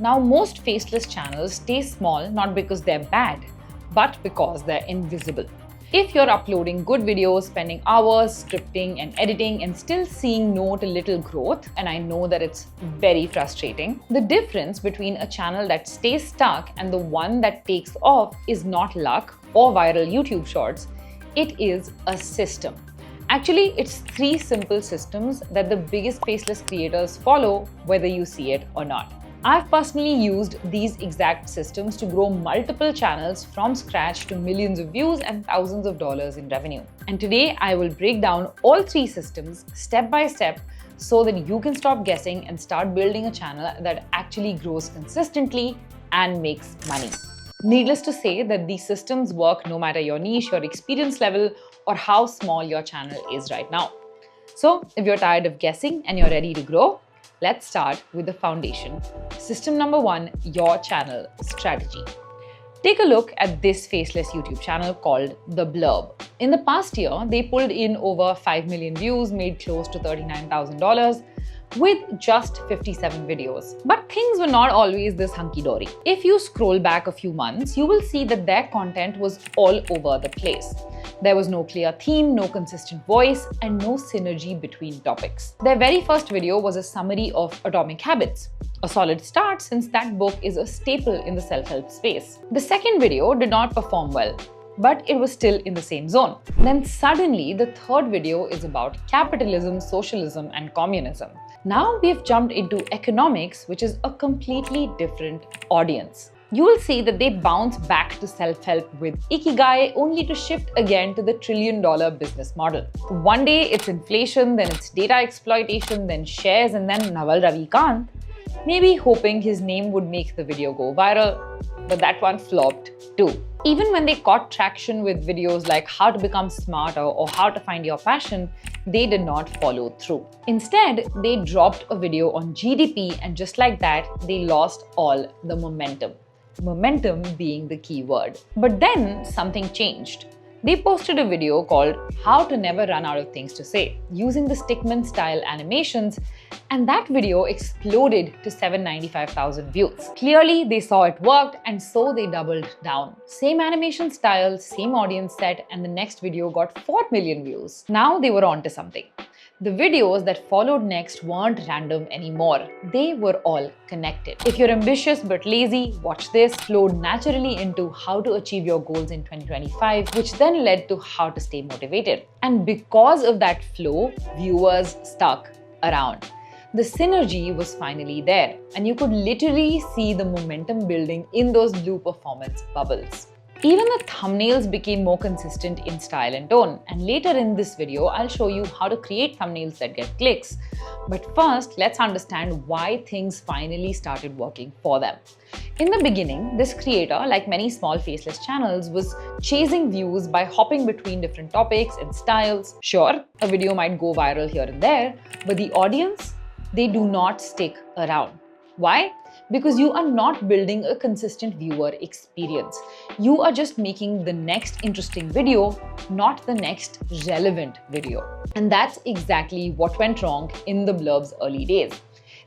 Now, most faceless channels stay small not because they're bad, but because they're invisible. If you're uploading good videos, spending hours scripting and editing and still seeing no to little growth, and I know that it's very frustrating, the difference between a channel that stays stuck and the one that takes off is not luck or viral YouTube shorts, it is a system. Actually, it's 3 simple systems that the biggest faceless creators follow, whether you see it or not. I've personally used these exact systems to grow multiple channels from scratch to millions of views and thousands of dollars in revenue. And today I will break down all 3 systems step by step so that you can stop guessing and start building a channel that actually grows consistently and makes money. Needless to say that these systems work no matter your niche, your experience level, or how small your channel is right now. So if you're tired of guessing and you're ready to grow, let's start with the foundation. System number 1, your channel strategy. Take a look at this faceless YouTube channel called The Blurb. In the past year, they pulled in over 5 million views, made close to $39,000 with just 57 videos. But things were not always this hunky-dory. If you scroll back a few months, you will see that their content was all over the place. There was no clear theme, no consistent voice, and no synergy between topics. Their very first video was a summary of Atomic Habits, a solid start since that book is a staple in the self-help space. The second video did not perform well, but it was still in the same zone. Then suddenly, the third video is about capitalism, socialism, and communism. Now we've jumped into economics, which is a completely different audience. You will see that they bounce back to self-help with Ikigai only to shift again to the trillion-dollar business model. One day it's inflation, then it's data exploitation, then shares, and then Naval Ravikant, maybe hoping his name would make the video go viral, but that one flopped too. Even when they caught traction with videos like how to become smarter or how to find your passion, they did not follow through. Instead, they dropped a video on GDP, and just like that, they lost all the momentum. Momentum being the key word. But then something changed. They posted a video called How to Never Run Out of Things to Say using the Stickman style animations, and that video exploded to 795,000 views. Clearly, they saw it worked, and so they doubled down. Same animation style, same audience set, and the next video got 4 million views. Now they were onto something. The videos that followed next weren't random anymore. They were all connected. If you're ambitious but lazy, watch this flowed naturally into how to achieve your goals in 2025, which then led to how to stay motivated. And because of that flow, viewers stuck around. The synergy was finally there, and you could literally see the momentum building in those blue performance bubbles. Even the thumbnails became more consistent in style and tone, and later in this video, I'll show you how to create thumbnails that get clicks. But first, let's understand why things finally started working for them. In the beginning, this creator, like many small faceless channels, was chasing views by hopping between different topics and styles. Sure, a video might go viral here and there, but the audience, they do not stick around. Why? Because you are not building a consistent viewer experience. You are just making the next interesting video, not the next relevant video. And that's exactly what went wrong in the Blurb's early days.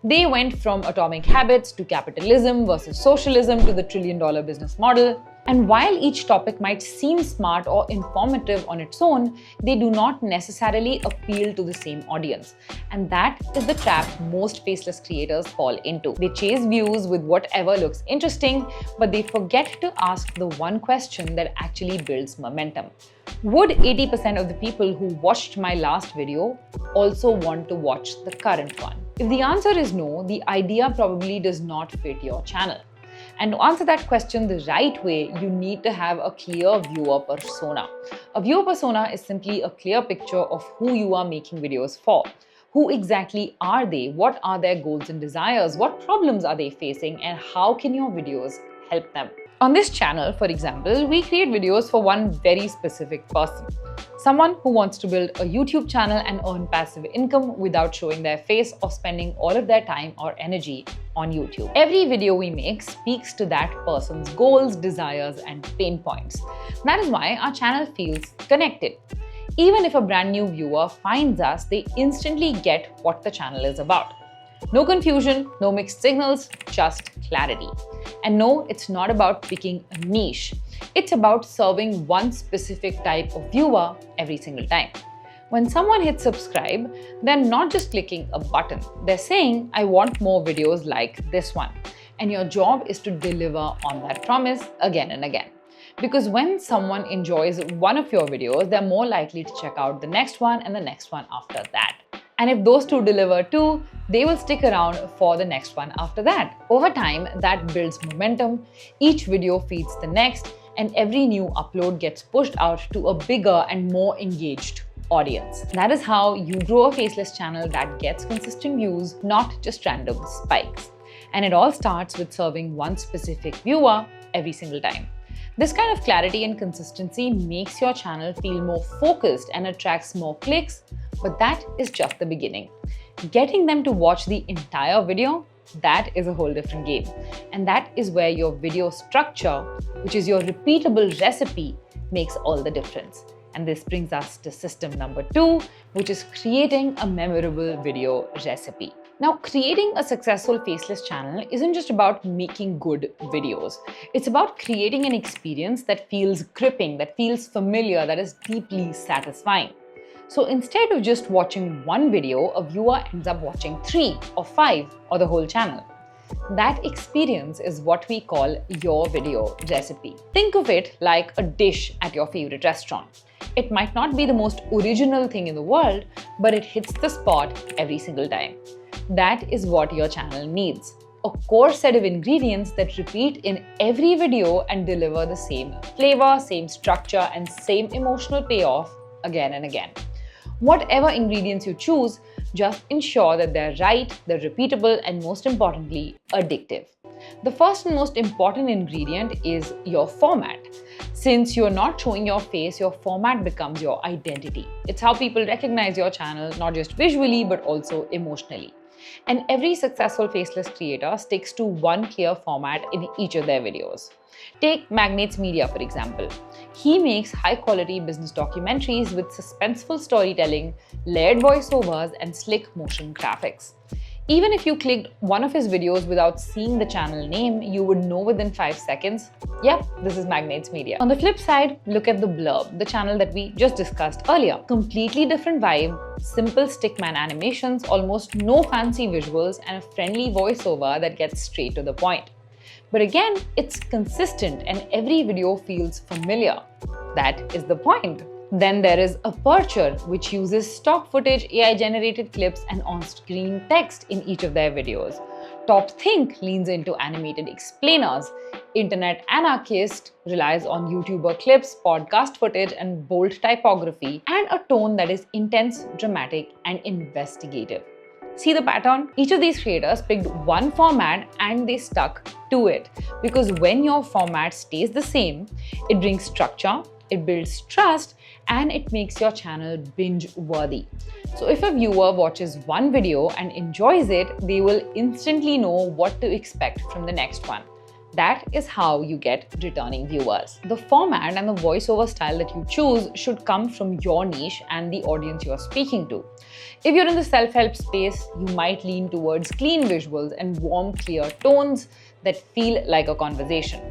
They went from Atomic Habits to capitalism versus socialism to the trillion-dollar business model. And while each topic might seem smart or informative on its own, they do not necessarily appeal to the same audience. And that is the trap most faceless creators fall into. They chase views with whatever looks interesting, but they forget to ask the one question that actually builds momentum. Would 80% of the people who watched my last video also want to watch the current one? If the answer is no, the idea probably does not fit your channel. And to answer that question the right way, you need to have a clear viewer persona. A viewer persona is simply a clear picture of who you are making videos for. Who exactly are they? What are their goals and desires? What problems are they facing? And how can your videos help them? On this channel, for example, we create videos for one very specific person. Someone who wants to build a YouTube channel and earn passive income without showing their face or spending all of their time or energy on YouTube. Every video we make speaks to that person's goals, desires, and pain points. That is why our channel feels connected. Even if a brand new viewer finds us, they instantly get what the channel is about. No confusion, no mixed signals, just clarity. And no, it's not about picking a niche. It's about serving one specific type of viewer every single time. When someone hits subscribe, they're not just clicking a button. They're saying, I want more videos like this one. And your job is to deliver on that promise again and again. Because when someone enjoys one of your videos, they're more likely to check out the next one and the next one after that. And if those two deliver too, they will stick around for the next one after that. Over time, that builds momentum. Each video feeds the next, and every new upload gets pushed out to a bigger and more engaged audience. That is how you grow a faceless channel that gets consistent views, not just random spikes. And it all starts with serving one specific viewer every single time. This kind of clarity and consistency makes your channel feel more focused and attracts more clicks, but that is just the beginning. Getting them to watch the entire video, that is a whole different game. And that is where your video structure, which is your repeatable recipe, makes all the difference. And this brings us to system number 2, which is creating a memorable video recipe. Now, creating a successful faceless channel isn't just about making good videos. It's about creating an experience that feels gripping, that feels familiar, that is deeply satisfying. So instead of just watching one video, a viewer ends up watching 3 or 5 or the whole channel. That experience is what we call your video recipe. Think of it like a dish at your favorite restaurant. It might not be the most original thing in the world, but it hits the spot every single time. That is what your channel needs. A core set of ingredients that repeat in every video and deliver the same flavor, same structure, and same emotional payoff again and again. Whatever ingredients you choose, just ensure that they're right, they're repeatable, and most importantly, addictive. The first and most important ingredient is your format. Since you're not showing your face, your format becomes your identity. It's how people recognize your channel, not just visually, but also emotionally. And every successful faceless creator sticks to one clear format in each of their videos. Take Magnate's Media, for example. He makes high-quality business documentaries with suspenseful storytelling, layered voiceovers, and slick motion graphics. Even if you clicked one of his videos without seeing the channel name, you would know within 5 seconds, yep, this is Magnate's Media. On the flip side, look at The Blurb, the channel that we just discussed earlier. Completely different vibe, simple stickman animations, almost no fancy visuals, and a friendly voiceover that gets straight to the point. But again, it's consistent and every video feels familiar. That is the point. Then there is Aperture, which uses stock footage, AI-generated clips, and on-screen text in each of their videos. Top Think leans into animated explainers. Internet Anarchist relies on YouTuber clips, podcast footage, and bold typography, and a tone that is intense, dramatic, and investigative. See the pattern? Each of these creators picked one format and they stuck to it. Because when your format stays the same, it brings structure, it builds trust, and it makes your channel binge-worthy. So if a viewer watches one video and enjoys it, they will instantly know what to expect from the next one. That is how you get returning viewers. The format and the voiceover style that you choose should come from your niche and the audience you are speaking to. If you're in the self-help space, you might lean towards clean visuals and warm, clear tones that feel like a conversation.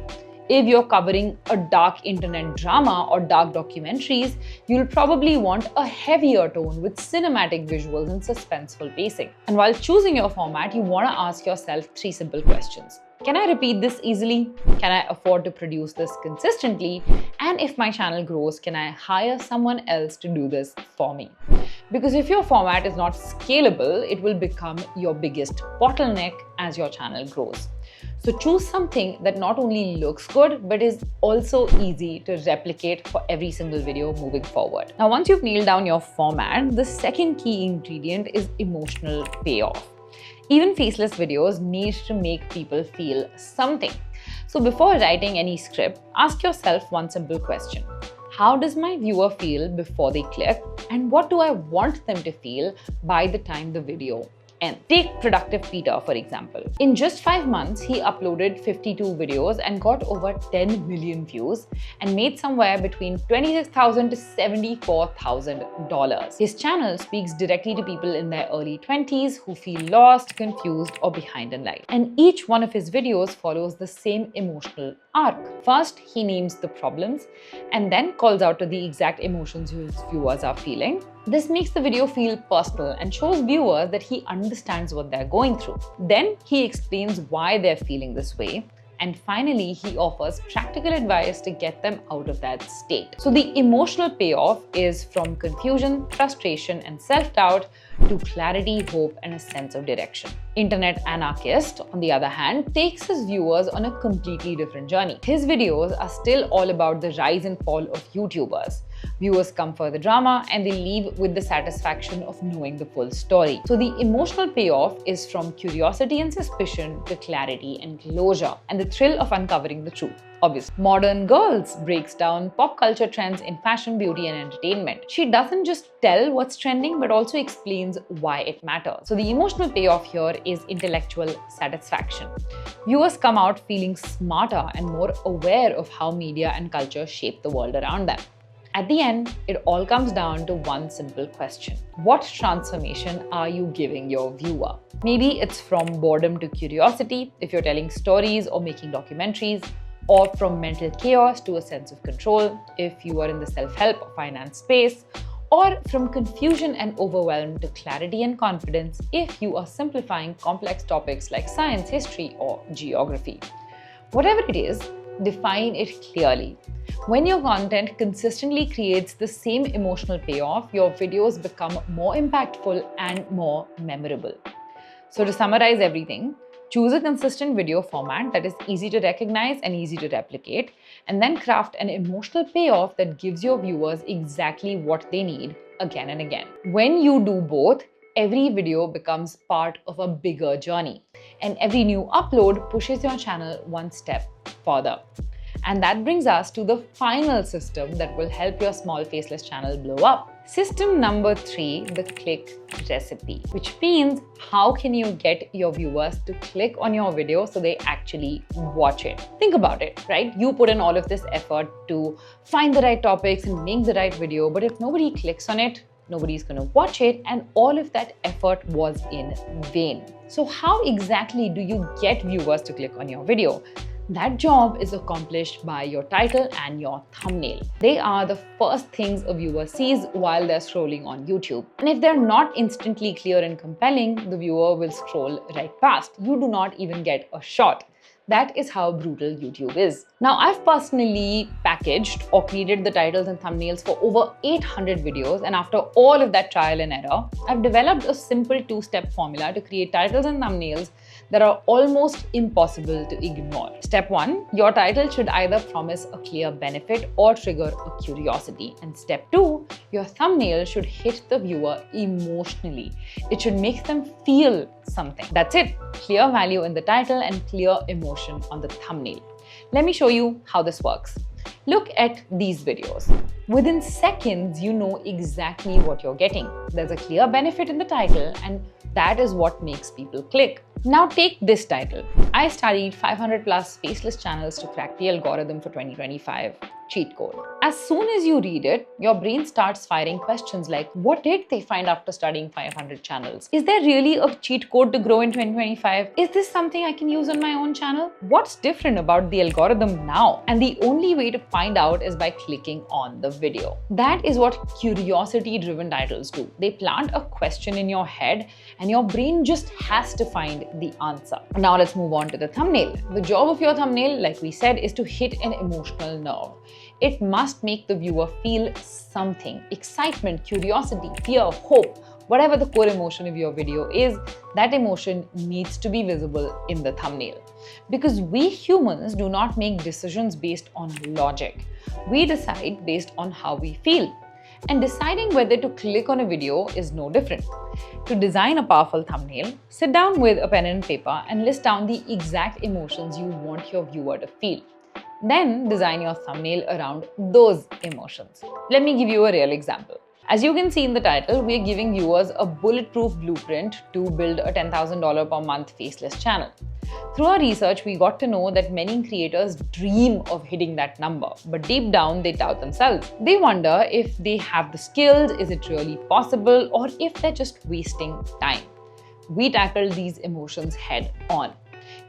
If you're covering a dark internet drama or dark documentaries, you'll probably want a heavier tone with cinematic visuals and suspenseful pacing. And while choosing your format, you want to ask yourself 3 simple questions. Can I repeat this easily? Can I afford to produce this consistently? And if my channel grows, can I hire someone else to do this for me? Because if your format is not scalable, it will become your biggest bottleneck as your channel grows. So choose something that not only looks good, but is also easy to replicate for every single video moving forward. Now, once you've nailed down your format, the second key ingredient is emotional payoff. Even faceless videos need to make people feel something. So before writing any script, ask yourself one simple question. How does my viewer feel before they click? And what do I want them to feel by the time the video end. Take Productive Peter, for example. In just 5 months, he uploaded 52 videos and got over 10 million views and made somewhere between $26,000 to $74,000. His channel speaks directly to people in their early 20s who feel lost, confused, or behind in life. And each one of his videos follows the same emotional arc. First, he names the problems and then calls out to the exact emotions his viewers are feeling. This makes the video feel personal and shows viewers that he understands what they're going through. Then he explains why they're feeling this way. And finally, he offers practical advice to get them out of that state. So the emotional payoff is from confusion, frustration, and self-doubt to clarity, hope, and a sense of direction. Internet Anarchist, on the other hand, takes his viewers on a completely different journey. His videos are still all about the rise and fall of YouTubers. Viewers come for the drama and they leave with the satisfaction of knowing the full story. So the emotional payoff is from curiosity and suspicion to clarity and closure, and the thrill of uncovering the truth. Obviously, Modern Girls breaks down pop culture trends in fashion, beauty, and entertainment. She doesn't just tell what's trending, but also explains why it matters. So the emotional payoff here is intellectual satisfaction. Viewers come out feeling smarter and more aware of how media and culture shape the world around them. At the end, it all comes down to one simple question. What transformation are you giving your viewer? Maybe it's from boredom to curiosity, if you're telling stories or making documentaries, or from mental chaos to a sense of control, if you are in the self-help or finance space, or from confusion and overwhelm to clarity and confidence if you are simplifying complex topics like science, history, or geography. Whatever it is, define it clearly. When your content consistently creates the same emotional payoff, your videos become more impactful and more memorable. So to summarize everything, choose a consistent video format that is easy to recognize and easy to replicate, and then craft an emotional payoff that gives your viewers exactly what they need again and again. When you do both, every video becomes part of a bigger journey, and every new upload pushes your channel one step further. And that brings us to the final system that will help your small faceless channel blow up. System number 3, the click recipe, which means how can you get your viewers to click on your video so they actually watch it. Think about it, right? You put in all of this effort to find the right topics and make the right video, but if nobody clicks on it, nobody's going to watch it, and all of that effort was in vain. So how exactly do you get viewers to click on your video? That job is accomplished by your title and your thumbnail. They are the first things a viewer sees while they're scrolling on YouTube. And if they're not instantly clear and compelling, the viewer will scroll right past. You do not even get a shot. That is how brutal YouTube is. Now, I've personally packaged or created the titles and thumbnails for over 800 videos, and after all of that trial and error, I've developed a simple 2-step formula to create titles and thumbnails that are almost impossible to ignore. Step 1, your title should either promise a clear benefit or trigger a curiosity. And step 2, your thumbnail should hit the viewer emotionally. It should make them feel something. That's it. Clear value in the title and clear emotion on the thumbnail. Let me show you how this works. Look at these videos. Within seconds, you know exactly what you're getting. There's a clear benefit in the title, and that is what makes people click. Now take this title. I studied 500 plus faceless channels to crack the algorithm for 2025. Cheat code. As soon as you read it, your brain starts firing questions like, what did they find after studying 500 channels? Is there really a cheat code to grow in 2025? Is this something I can use on my own channel? What's different about the algorithm now? And the only way to find out is by clicking on the video. That is what curiosity-driven titles do. They plant a question in your head and your brain just has to find the answer. Now let's move on to the thumbnail. The job of your thumbnail, like we said, is to hit an emotional nerve. It must make the viewer feel something: excitement, curiosity, fear, hope. Whatever the core emotion of your video is, that emotion needs to be visible in the thumbnail. Because we humans do not make decisions based on logic. We decide based on how we feel. And deciding whether to click on a video is no different. To design a powerful thumbnail, sit down with a pen and paper and list down the exact emotions you want your viewer to feel. Then design your thumbnail around those emotions. Let me give you a real example. As you can see in the title, we are giving viewers a bulletproof blueprint to build a $10,000 per month faceless channel. Through our research, we got to know that many creators dream of hitting that number, but deep down they doubt themselves. They wonder if they have the skills, is it really possible, or if they're just wasting time. We tackled these emotions head on.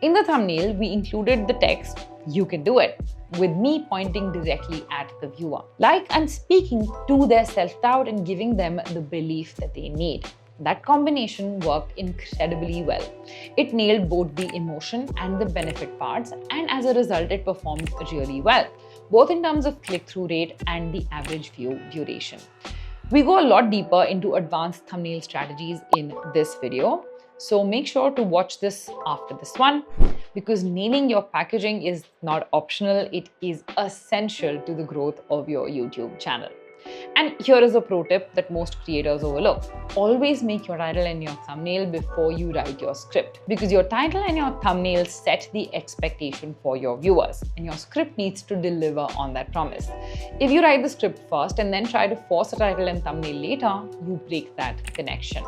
In the thumbnail, we included the text, "You can do it," with me pointing directly at the viewer. Like I'm speaking to their self-doubt and giving them the belief that they need. That combination worked incredibly well. It nailed both the emotion and the benefit parts, and as a result, it performed really well, both in terms of click-through rate and the average view duration. We go a lot deeper into advanced thumbnail strategies in this video, so make sure to watch this after this one, because nailing your packaging is not optional, it is essential to the growth of your YouTube channel. And here is a pro tip that most creators overlook. Always make your title and your thumbnail before you write your script, because your title and your thumbnail set the expectation for your viewers, and your script needs to deliver on that promise. If you write the script first and then try to force a title and thumbnail later, you break that connection.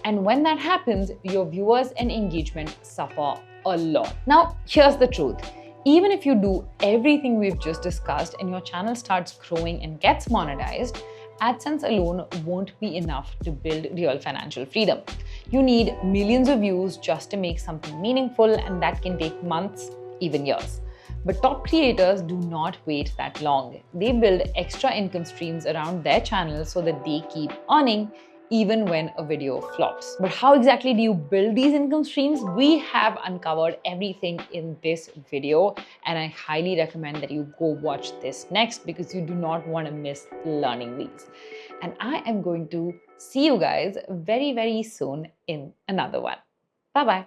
And when that happens, your viewers and engagement suffer a lot. Now, here's the truth. Even if you do everything we've just discussed and your channel starts growing and gets monetized, AdSense alone won't be enough to build real financial freedom. You need millions of views just to make something meaningful, and that can take months, even years. But top creators do not wait that long. They build extra income streams around their channel so that they keep earning even when a video flops. But how exactly do you build these income streams? We have uncovered everything in this video, and I highly recommend that you go watch this next, because you do not want to miss learning these. And I am going to see you guys very, very soon in another one. Bye-bye.